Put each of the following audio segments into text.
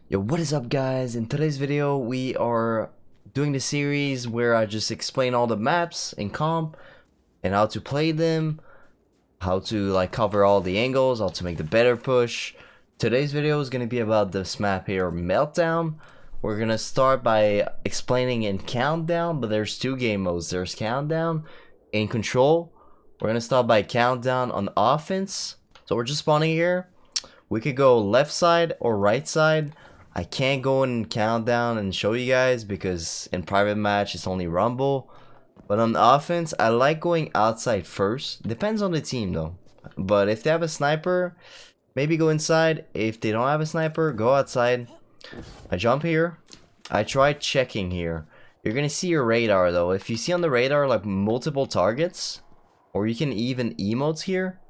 Yo, what is up guys? In today's video we are doing the series where I just explain all the maps in comp and how to play them, how to like cover all the angles, how to make the better push. Today's video is going to be about this map here, Meltdown. We're going to start by explaining in Countdown, but there's two game modes. There's Countdown and Control. We're going to start by Countdown on offense. So we're just spawning here. We could go left side or right side. I can't go in Countdown and show you guys because in private match it's only rumble. But on offense, I like going outside first. Depends on the team though. But if they have a sniper, maybe go inside. If they don't have a sniper, go outside. I jump here. I try checking here. You're gonna see your radar though. If you see on the radar like multiple targets, or you can even emotes here.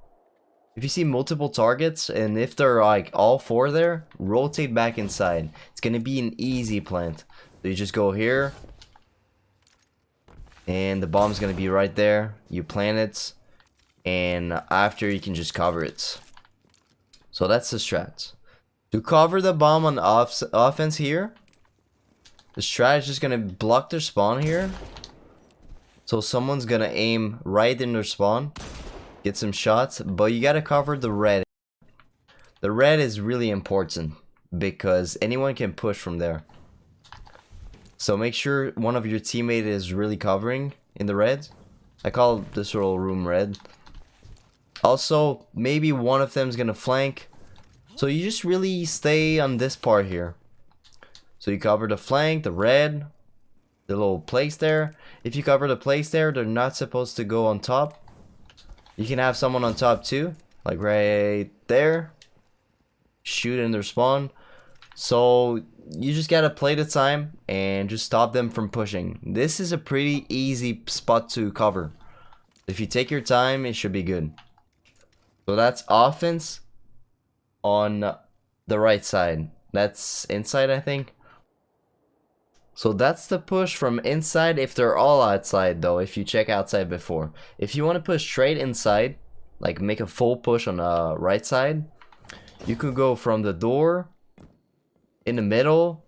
If you see multiple targets, and if they're like all four there, rotate back inside. It's gonna be an easy plant. So you just go here, and the bomb's gonna be right there. You plant it, and after you can just cover it. So that's the strat. To cover the bomb on offense here, the strat is just gonna block their spawn here. So someone's gonna aim right in their spawn. Get some shots, but you gotta cover the red. The red is really important because anyone can push from there. So make sure one of your teammates is really covering in the red. I call this little room red. Also, maybe one of them is gonna flank. So you just really stay on this part here. So you cover the flank, the red, the little place there. If you cover the place there, they're not supposed to go on top. You can have someone on top too, like right there. Shoot in their spawn. So you just gotta play the time and just stop them from pushing. This is a pretty easy spot to cover. If you take your time, it should be good. So that's offense on the right side. That's inside, I think. So that's the push from inside if they're all outside though, if you check outside before. If you want to push straight inside, like make a full push on the right side, you could go from the door, in the middle.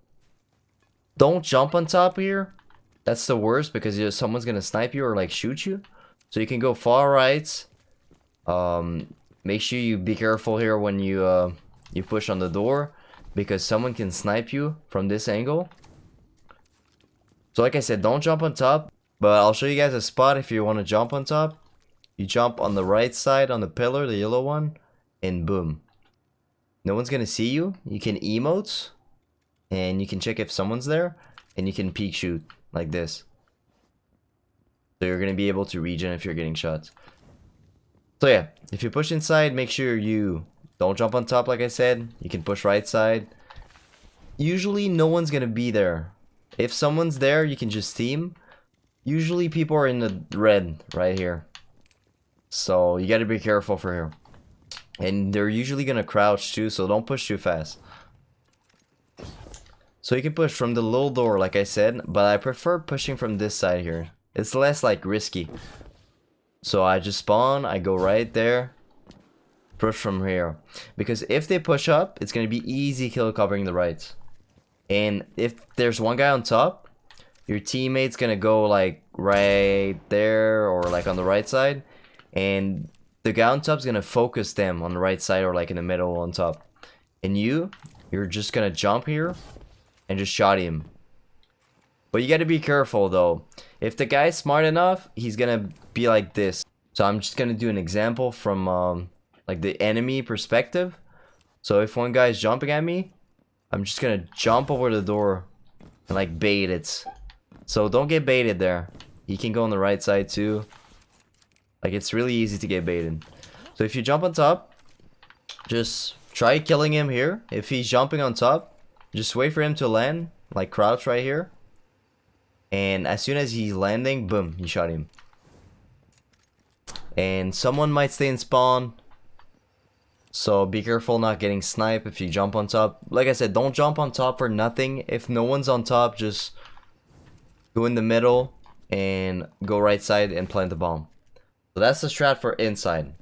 Don't jump on top here. That's the worst because someone's going to snipe you or like shoot you. So you can go far right. Make sure you be careful here when you push on the door because someone can snipe you from this angle. So like I said, don't jump on top, but I'll show you guys a spot if you want to jump on top. You jump on the right side on the pillar, the yellow one, and boom. No one's gonna see you. You can emote, and you can check if someone's there, and you can peek shoot, like this. So you're gonna be able to regen if you're getting shot. So yeah, if you push inside, make sure you don't jump on top like I said. You can push right side. Usually no one's gonna be there. If someone's there, you can just team. Usually people are in the red right here. So you gotta be careful for here. And they're usually gonna crouch too, so don't push too fast. So you can push from the little door like I said, but I prefer pushing from this side here. It's less like risky. So I just spawn, I go right there. Push from here. Because if they push up, it's gonna be easy kill covering the right. And if there's one guy on top, your teammate's gonna go like right there or like on the right side, and the guy on top's gonna focus them on the right side or like in the middle on top. And you're just gonna jump here and just shot him. But you gotta be careful though. If the guy's smart enough, he's gonna be like this. So I'm just gonna do an example from like the enemy perspective. So if one guy's jumping at me, I'm just gonna jump over the door and like bait it. So don't get baited there. He can go on the right side too. Like it's really easy to get baited. So if you jump on top, just try killing him here. If he's jumping on top, just wait for him to land. Like crouch right here. And as soon as he's landing, boom, you shot him. And someone might stay in spawn. So be careful not getting sniped if you jump on top. Like I said, don't jump on top for nothing. If no one's on top, just go in the middle and go right side and plant the bomb. So that's the strat for inside.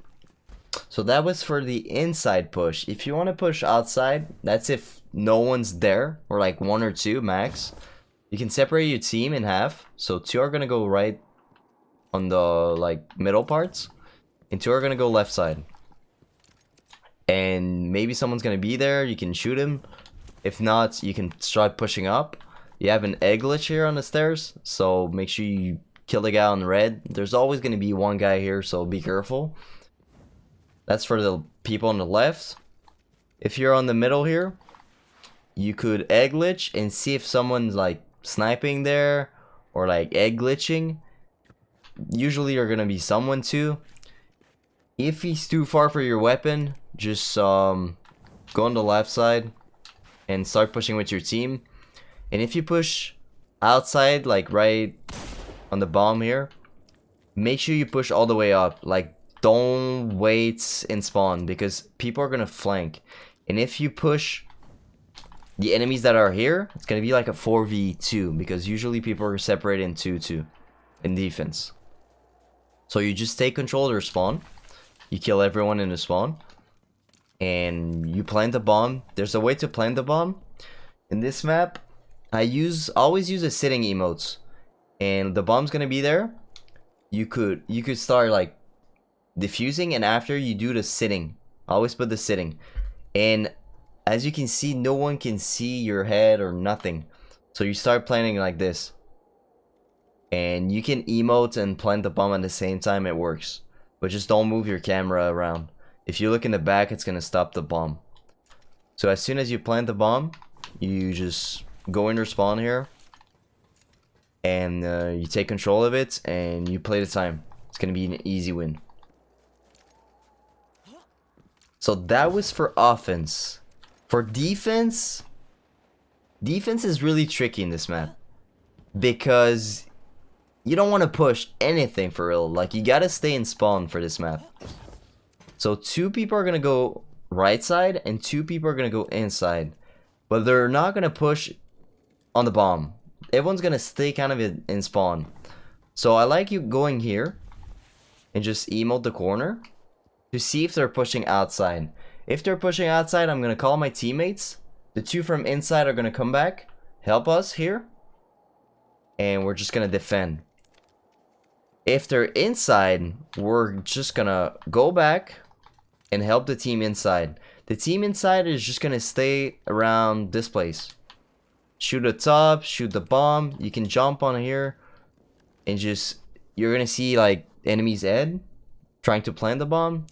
So that was for the inside push. If you want to push outside, that's if no one's there, or like 1 or 2 max, you can separate your team in half. So 2 are gonna go right on the like middle parts, and 2 are gonna go left side. And maybe someone's gonna be there, you can shoot him. If not, you can start pushing up. You have an egg glitch here on the stairs, so make sure you kill the guy on red. There's always gonna be one guy here, so be careful. That's for the people on the left. If you're on the middle here, you could egg glitch and see if someone's like sniping there or like egg glitching. Usually you're gonna be someone too. If he's too far for your weapon, just go on the left side and start pushing with your team. And if you push outside, like right on the bomb here, make sure you push all the way up. Like, don't wait in spawn, because people are gonna flank. And if you push the enemies that are here, it's gonna be like a 4v2, because usually people are separated in 2-2 in defense. So you just take control of their spawn, you kill everyone in the spawn, and you plant the bomb. There's a way to plant the bomb. In this map, I always use a sitting emotes, and the bomb's gonna be there. You could start like diffusing, and after you do the sitting, always put the sitting. And as you can see, no one can see your head or nothing. So you start planting like this, and you can emote and plant the bomb at the same time. It works, but just don't move your camera around. If you look in the back, it's gonna stop the bomb. So as soon as you plant the bomb, you just go in your spawn here, and you take control of it, and you play the time. It's gonna be an easy win. So that was for offense. For defense, defense is really tricky in this map, because you don't want to push anything for real. Like, you gotta stay in spawn for this map. So 2 people are gonna go right side, and 2 people are gonna go inside, but they're not gonna push on the bomb. Everyone's gonna stay kind of in spawn. So I like you going here and just emote the corner to see if they're pushing outside. If they're pushing outside, I'm gonna call my teammates. The 2 from inside are gonna come back, help us here, and we're just gonna defend. If they're inside, we're just gonna go back and help the team inside. The team inside is just gonna stay around this place. Shoot the top, shoot the bomb. You can jump on here, and just, you're gonna see like enemy's head trying to plant the bomb,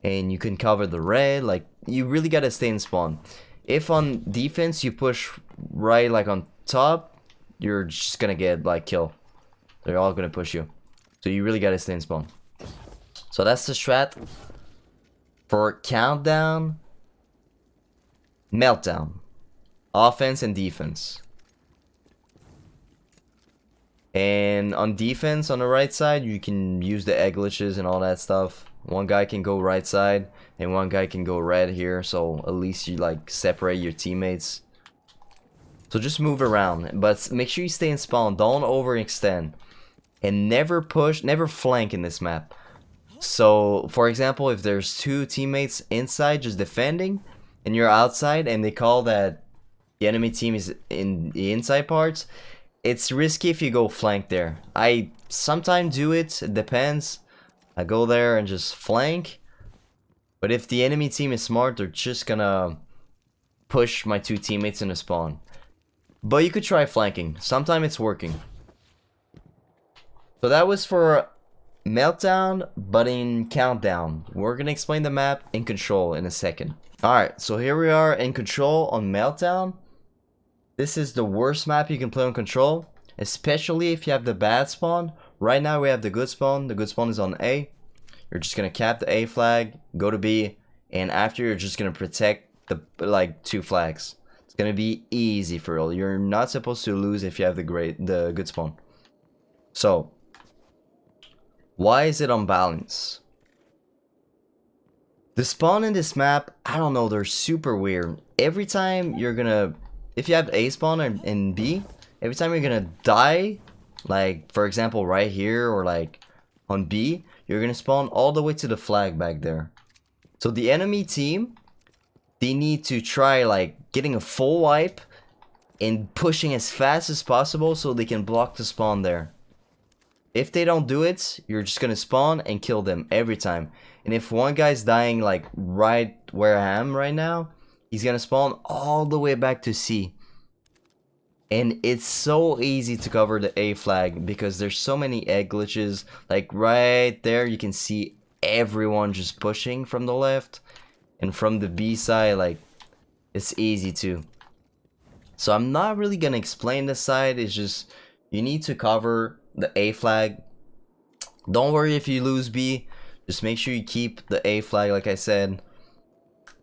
and you can cover the red. Like, you really gotta stay in spawn. If on defense you push right like on top, you're just gonna get like kill. They're all gonna push you. So you really gotta stay in spawn. So that's the strat for Countdown, Meltdown. Offense and defense. And on defense, on the right side, you can use the egg glitches and all that stuff. One guy can go right side, and one guy can go red here, so at least you like separate your teammates. So just move around, but make sure you stay in spawn. Don't overextend, and never push, never flank in this map. So for example, if there's 2 teammates inside just defending, and you're outside, and they call that the enemy team is in the inside parts, it's risky if you go flank there. I sometimes do it, it depends. I go there and just flank. But if the enemy team is smart, they're just gonna push my 2 teammates in the spawn. But you could try flanking. Sometimes it's working. So that was for Meltdown, but in Countdown. We're gonna explain the map in Control in a second. Alright, so here we are in Control on Meltdown. This is the worst map you can play on Control, especially if you have the bad spawn. Right now we have the good spawn. The good spawn is on A. You're just gonna cap the A flag, go to B, and after you're just gonna protect the like 2 flags. It's gonna be easy for real. You're not supposed to lose if you have the good spawn. So why is it unbalanced? The spawn in this map, I don't know, they're super weird. Every time you're gonna, if you have A spawn and B, every time you're gonna die, like for example right here or like on B, you're gonna spawn all the way to the flag back there. So the enemy team, they need to try like getting a full wipe and pushing as fast as possible so they can block the spawn there. If they don't do it, you're just gonna spawn and kill them every time. And if one guy's dying like right where I am right now, he's gonna spawn all the way back to C. And it's so easy to cover the A flag because there's so many egg glitches. Like right there, you can see everyone just pushing from the left. And from the B side, like, it's easy too. So I'm not really gonna explain this side. It's just, you need to cover the A flag. Don't worry if you lose B. Just make sure you keep the A flag like I said.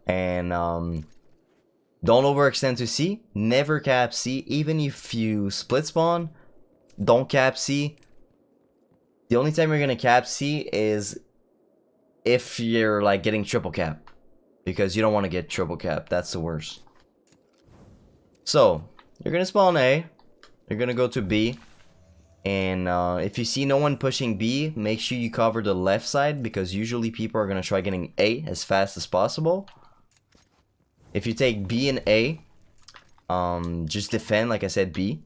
And don't overextend to C. Never cap C. Even if you split spawn, don't cap C. The only time you're gonna cap C is if you're like getting triple cap. Because you don't want to get triple cap. That's the worst. So, you're gonna spawn A. You're gonna go to B. And if you see no one pushing B, make sure you cover the left side, because usually people are gonna try getting A as fast as possible. If you take B and A, just defend, like I said, B.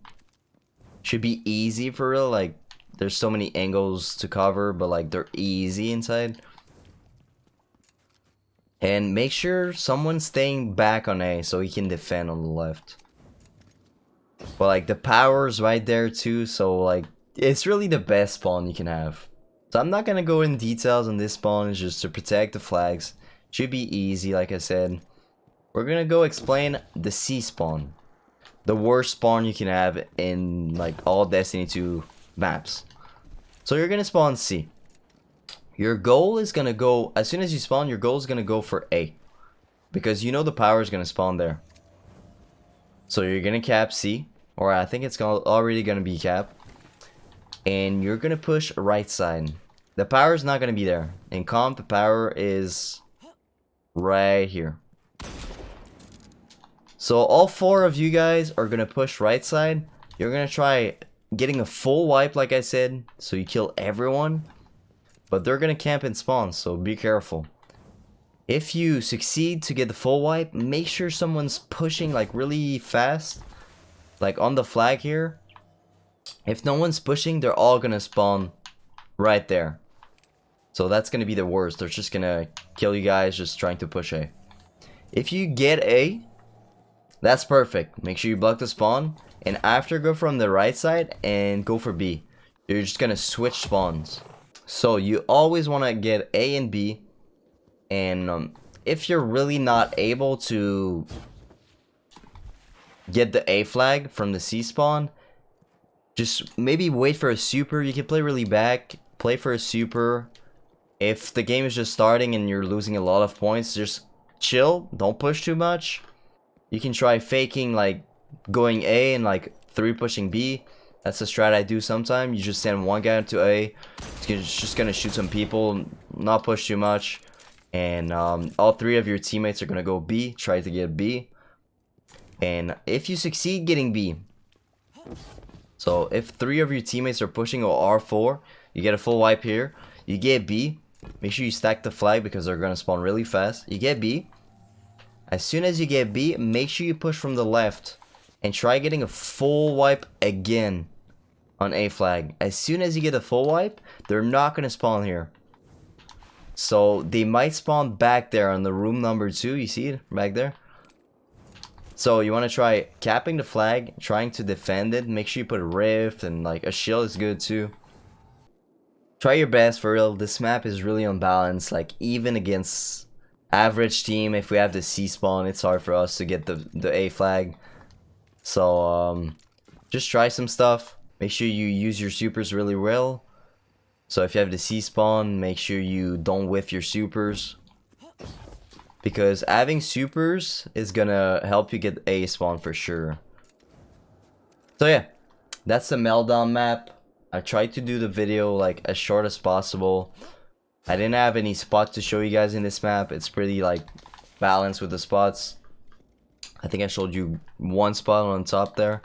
Should be easy for real. Like, there's so many angles to cover, but like they're easy inside. And make sure someone's staying back on A so he can defend on the left. But like the power's right there too, so like it's really the best spawn you can have. So I'm not gonna go in details on this spawn. It's just to protect the flags. Should be easy, like I said. We're gonna go explain the C spawn. The worst spawn you can have in like all Destiny 2 maps. So you're gonna spawn C. Your goal is gonna go, as soon as you spawn, your goal is gonna go for A. Because you know the power is gonna spawn there. So you're gonna cap C, or I think it's already gonna be cap. And you're gonna push right side. The power is not gonna be there. In comp, the power is right here. So all 4 of you guys are gonna push right side. You're gonna try getting a full wipe, like I said, so you kill everyone. But they're gonna camp and spawn, so be careful. If you succeed to get the full wipe, make sure someone's pushing like really fast. Like on the flag here. If no one's pushing, they're all gonna spawn right there. So that's gonna be the worst. They're just gonna kill you guys just trying to push A. If you get A, that's perfect. Make sure you block the spawn. And after, go from the right side and go for B. You're just gonna switch spawns. So you always want to get A and B. And if you're really not able to get the A flag from the C spawn, just maybe wait for a super. You can play really back. Play for a super. If the game is just starting and you're losing a lot of points, just chill. Don't push too much. You can try faking like going A and like 3 pushing B. That's a strat I do sometimes. You just send one guy to A. It's just gonna shoot some people, not push too much. And all 3 of your teammates are gonna go B. Try to get B. And if you succeed getting B, so if 3 of your teammates are pushing or R4, you get a full wipe here. You get B. Make sure you stack the flag because they're gonna spawn really fast. You get B. As soon as you get B, make sure you push from the left. And try getting a full wipe again on A flag. As soon as you get a full wipe, they're not going to spawn here. So they might spawn back there on the room number 2. You see it back there? So you want to try capping the flag, trying to defend it. Make sure you put a rift and like a shield is good too. Try your best for real. This map is really unbalanced. Like even against average team, if we have the C spawn, it's hard for us to get the A flag. So, just try some stuff. Make sure you use your supers really well. So if you have the C spawn, make sure you don't whiff your supers. Because having supers is gonna help you get A spawn for sure. So yeah, that's the Meltdown map. I tried to do the video like as short as possible. I didn't have any spots to show you guys in this map. It's pretty like balanced with the spots. I think I showed you one spot on top there.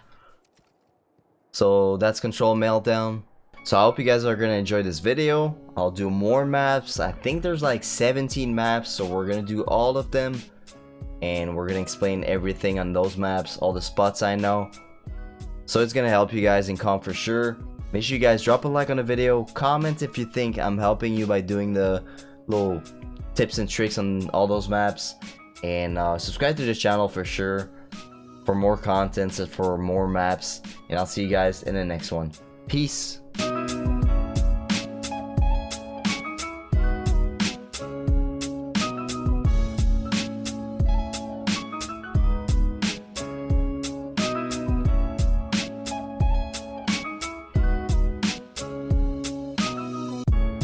So that's Control Meltdown. So I hope you guys are going to enjoy this video. I'll do more maps. I think there's like 17 maps, so we're going to do all of them. and we're gonna explain everything on those maps, all the spots I know. So it's gonna help you guys in comp for sure. Make sure you guys drop a like on the video, comment if you think I'm helping you by doing the little tips and tricks on all those maps, and subscribe to this channel for sure for more content and for more maps, and I'll see you guys in the next one. Peace.